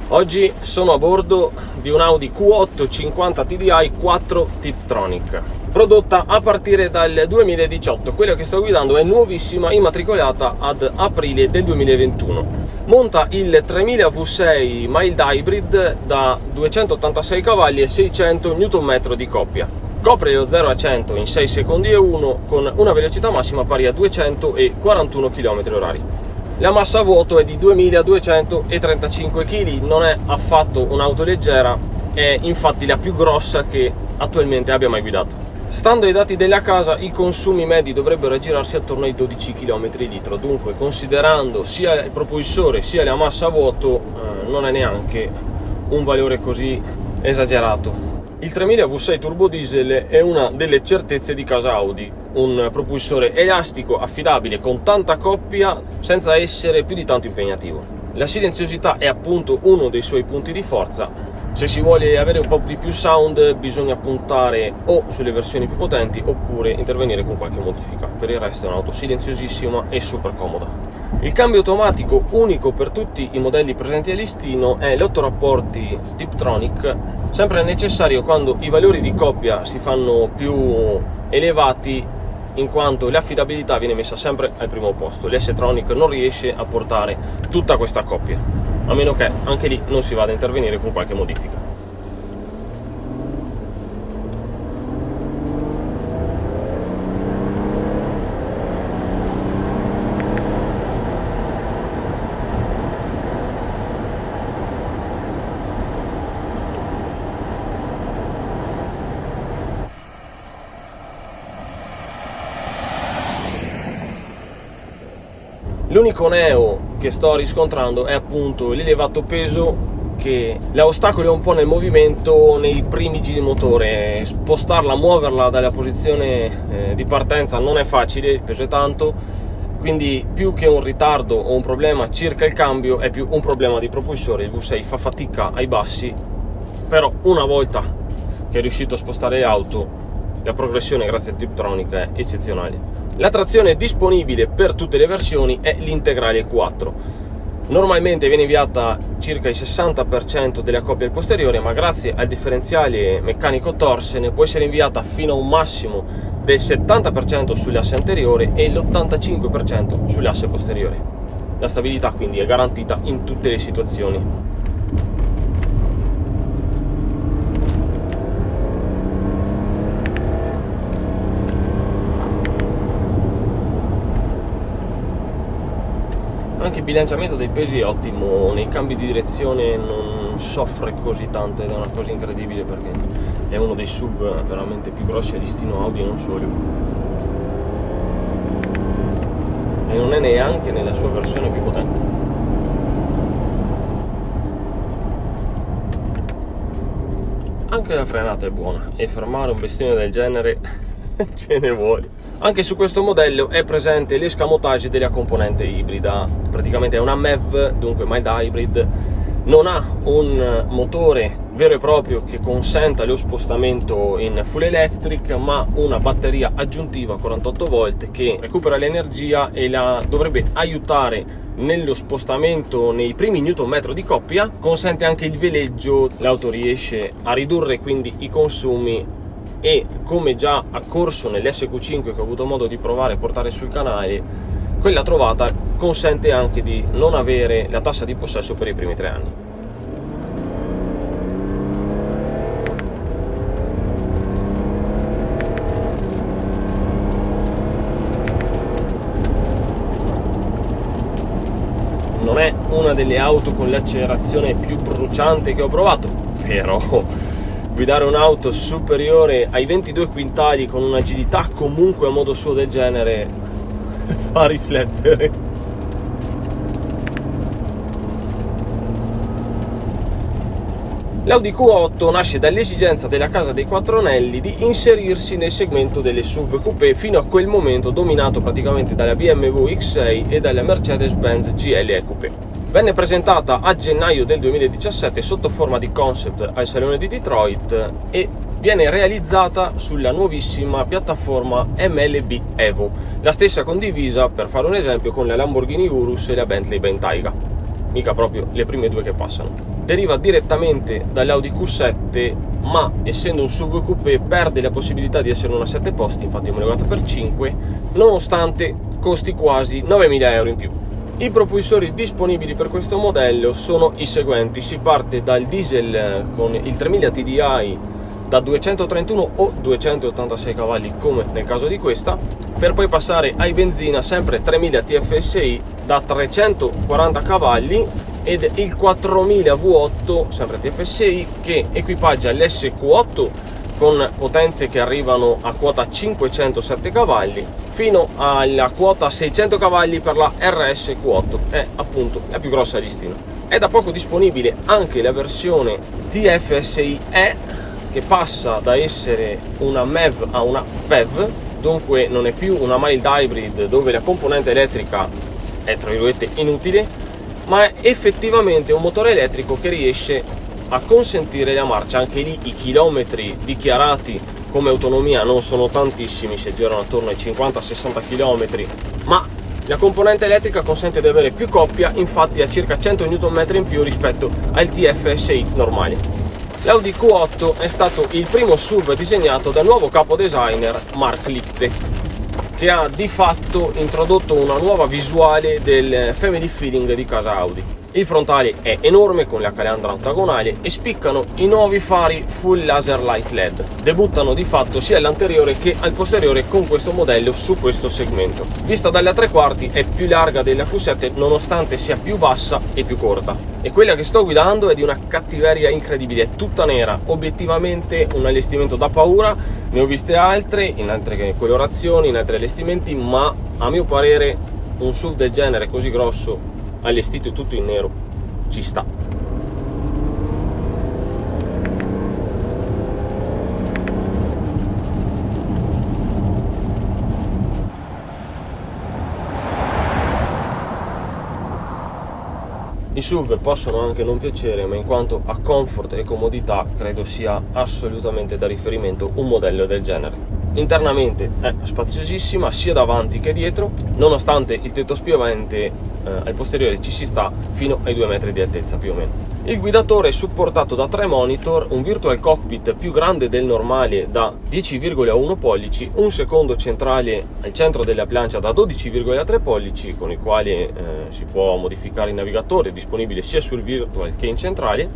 Oggi sono a bordo di un Audi Q8 50 TDI 4 Tiptronic, prodotta a partire dal 2018. Quella che sto guidando è nuovissima, immatricolata ad aprile del 2021. Monta il 3000 V6 mild hybrid da 286 cavalli e 600 Nm di coppia. Copre lo 0 a 100 in 6 secondi e 1 con una velocità massima pari a 241 km/h. La massa a vuoto è di 2235 kg, non è affatto un'auto leggera, è infatti la più grossa che attualmente abbia mai guidato. Stando ai dati della casa, i consumi medi dovrebbero aggirarsi attorno ai 12 km/h, dunque considerando sia il propulsore sia la massa a vuoto non è neanche un valore così esagerato. Il 3000 V6 turbo diesel è una delle certezze di casa Audi, un propulsore elastico, affidabile, con tanta coppia, senza essere più di tanto impegnativo. La silenziosità è appunto uno dei suoi punti di forza. Se si vuole avere un po' di più sound bisogna puntare o sulle versioni più potenti oppure intervenire con qualche modifica. Per il resto è un'auto silenziosissima e super comoda. Il cambio automatico unico per tutti i modelli presenti a listino è l'8 rapporti Tiptronic, sempre necessario quando i valori di coppia si fanno più elevati, in quanto l'affidabilità viene messa sempre al primo posto. L'S-Tronic non riesce a portare tutta questa coppia, a meno che anche lì non si vada a intervenire con qualche modifica. L'unico neo che sto riscontrando è appunto l'elevato peso che la ostacola un po' nel movimento nei primi giri motore. Spostarla, muoverla dalla posizione di partenza non è facile, il peso è tanto, quindi più che un ritardo o un problema circa il cambio è più un problema di propulsore. Il V6 fa fatica ai bassi, però una volta che è riuscito a spostare l'auto, la progressione grazie al Tiptronic è eccezionale. La trazione disponibile per tutte le versioni è l'integrale 4. Normalmente viene inviata circa il 60% della coppia al posteriore, ma grazie al differenziale meccanico torsene può essere inviata fino a un massimo del 70% sull'asse anteriore e l'85% sull'asse posteriore. La stabilità quindi è garantita in tutte le situazioni. Anche il bilanciamento dei pesi è ottimo, nei cambi di direzione non soffre così tanto ed è una cosa incredibile perché è uno dei SUV veramente più grossi a listino Audi e non solo. E non è neanche nella sua versione più potente. Anche la frenata è buona e fermare un bestione del genere ce ne vuole. Anche su questo modello è presente l'escamotage della componente ibrida, praticamente è una MEV, dunque mild hybrid, non ha un motore vero e proprio che consenta lo spostamento in full electric, ma una batteria aggiuntiva 48 volt che recupera l'energia e la dovrebbe aiutare nello spostamento nei primi Nm di coppia. Consente anche il veleggio, l'auto riesce a ridurre quindi i consumi e, come già accorso nell'SQ5 che ho avuto modo di provare e portare sul canale, quella trovata consente anche di non avere la tassa di possesso per i primi 3 anni. Non è una delle auto con l'accelerazione più bruciante che ho provato, però guidare un'auto superiore ai 22 quintali con un'agilità comunque a modo suo del genere fa riflettere. L'Audi Q8 nasce dall'esigenza della casa dei quattro anelli di inserirsi nel segmento delle SUV coupé, fino a quel momento dominato praticamente dalla BMW X6 e dalla Mercedes-Benz GLE Coupé. Venne presentata a gennaio del 2017 sotto forma di concept al Salone di Detroit e viene realizzata sulla nuovissima piattaforma MLB Evo, la stessa condivisa, per fare un esempio, con la Lamborghini Urus e la Bentley Bentayga. mica proprio le prime due che passano. Deriva direttamente dall'Audi Q7, ma essendo un SUV coupé perde la possibilità di essere una 7 posti, infatti è omologata per 5, nonostante costi quasi 9.000 euro in più. I propulsori disponibili per questo modello sono i seguenti: si parte dal diesel con il 3000 TDI da 231 o 286 cavalli come nel caso di questa, per poi passare ai benzina sempre 3000 TFSI da 340 cavalli ed il 4000 V8 sempre TFSI che equipaggia l'SQ8 con potenze che arrivano a quota 507 cavalli fino alla quota 600 cavalli per la RSQ8, è appunto la più grossa a listino. È da poco disponibile anche la versione TFSI-E, che passa da essere una MEV a una PHEV, dunque non è più una mild hybrid dove la componente elettrica è tra virgolette inutile, ma è effettivamente un motore elettrico che riesce a consentire la marcia. Anche lì i chilometri dichiarati come autonomia non sono tantissimi, si girano attorno ai 50-60 km, ma la componente elettrica consente di avere più coppia, infatti ha circa 100 Nm in più rispetto al TFSI normale. L'Audi Q8 è stato il primo SUV disegnato dal nuovo capo designer Mark Lichte, che ha di fatto introdotto una nuova visuale del family feeling di casa Audi. Il frontale è enorme con la calandra ottagonale e spiccano i nuovi fari full laser light LED. Debuttano di fatto sia all'anteriore che al posteriore con questo modello su questo segmento. Vista dalle 3/4 è più larga della Q7 nonostante sia più bassa e più corta. E quella che sto guidando è di una cattiveria incredibile, è tutta nera, obiettivamente un allestimento da paura. Ne ho viste altre, in altre colorazioni, in altri allestimenti, ma a mio parere un SUV del genere così grosso allestito tutto in nero ci sta. I SUV possono anche non piacere, ma in quanto a comfort e comodità credo sia assolutamente da riferimento un modello del genere. Internamente è spaziosissima sia davanti che dietro, nonostante il tetto spiovente al posteriore ci si sta fino ai 2 metri di altezza più o meno. Il guidatore è supportato da 3 monitor, un virtual cockpit più grande del normale da 10,1 pollici, un secondo centrale al centro della plancia da 12,3 pollici con il quale si può modificare il navigatore, disponibile sia sul virtual che in centrale,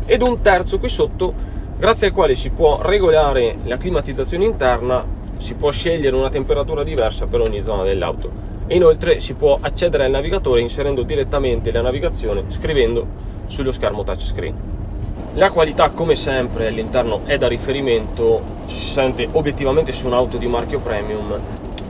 ed un terzo qui sotto grazie al quale si può regolare la climatizzazione interna, si può scegliere una temperatura diversa per ogni zona dell'auto. E inoltre si può accedere al navigatore inserendo direttamente la navigazione scrivendo sullo schermo touchscreen. La qualità, come sempre, all'interno è da riferimento, ci si sente obiettivamente su un'auto di marchio premium,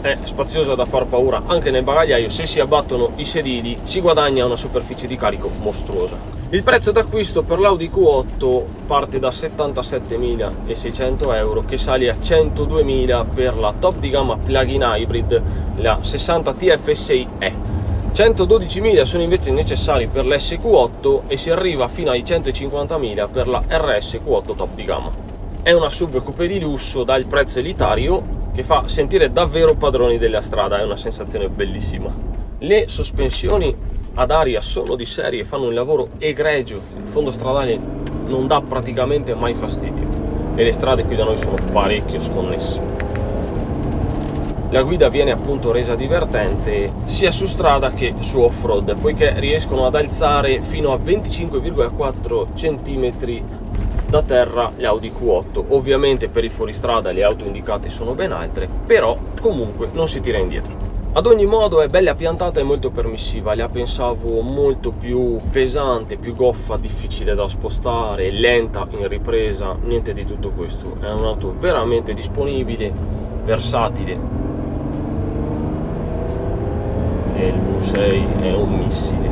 è spaziosa da far paura anche nel bagagliaio, se si abbattono i sedili si guadagna una superficie di carico mostruosa. Il prezzo d'acquisto per l'Audi Q8 parte da 77.600 euro che sale a 102.000 per la top di gamma plug-in hybrid, la 60 TFSI-E. 112.000 sono invece necessari per l'SQ8 e si arriva fino ai 150.000 per la RSQ8 top di gamma. È una SUV coupé di lusso dal prezzo elitario che fa sentire davvero padroni della strada, è una sensazione bellissima. Le sospensioni ad aria sono di serie e fanno un lavoro egregio, il fondo stradale non dà praticamente mai fastidio e le strade qui da noi sono parecchio sconnesse. La guida viene appunto resa divertente sia su strada che su off-road, poiché riescono ad alzare fino a 25,4 cm da terra le Audi Q8. Ovviamente per il fuoristrada le auto indicate sono ben altre, però comunque non si tira indietro. Ad ogni modo è bella piantata e molto permissiva, la pensavo molto più pesante, più goffa, difficile da spostare, lenta in ripresa, niente di tutto questo. È un'auto veramente disponibile, versatile. E il V6 è un missile.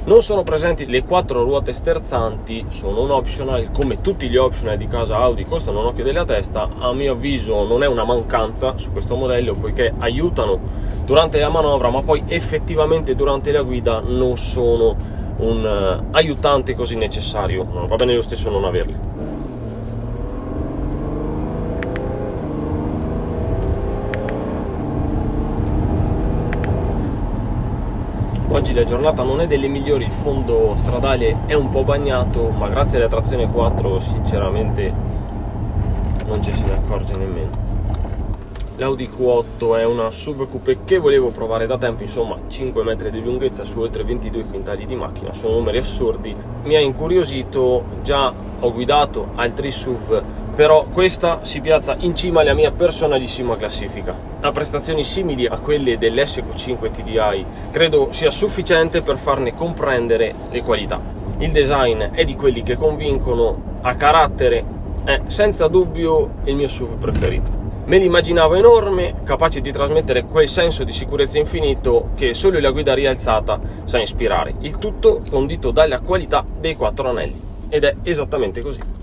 Non sono presenti le 4 ruote sterzanti, sono un optional, come tutti gli optional di casa Audi costano un occhio della testa. A mio avviso non è una mancanza su questo modello, poiché aiutano durante la manovra, ma poi effettivamente durante la guida non sono un aiutante così necessario, va bene lo stesso non averli. Oggi la giornata non è delle migliori, il fondo stradale è un po' bagnato, ma grazie alla trazione 4 sinceramente non ci se ne accorge nemmeno. L'Audi Q8 è una subcoupé che volevo provare da tempo, insomma 5 metri di lunghezza su oltre 22 quintali di macchina, sono numeri assurdi, mi ha incuriosito, già ho guidato altri SUV, però questa si piazza in cima alla mia personalissima classifica. Ha prestazioni simili a quelle dell'SQ5 TDI, credo sia sufficiente per farne comprendere le qualità. Il design è di quelli che convincono, a carattere è senza dubbio il mio SUV preferito. Me l'immaginavo enorme, capace di trasmettere quel senso di sicurezza infinito che solo la guida rialzata sa ispirare, il tutto condito dalla qualità dei 4 anelli, ed è esattamente così.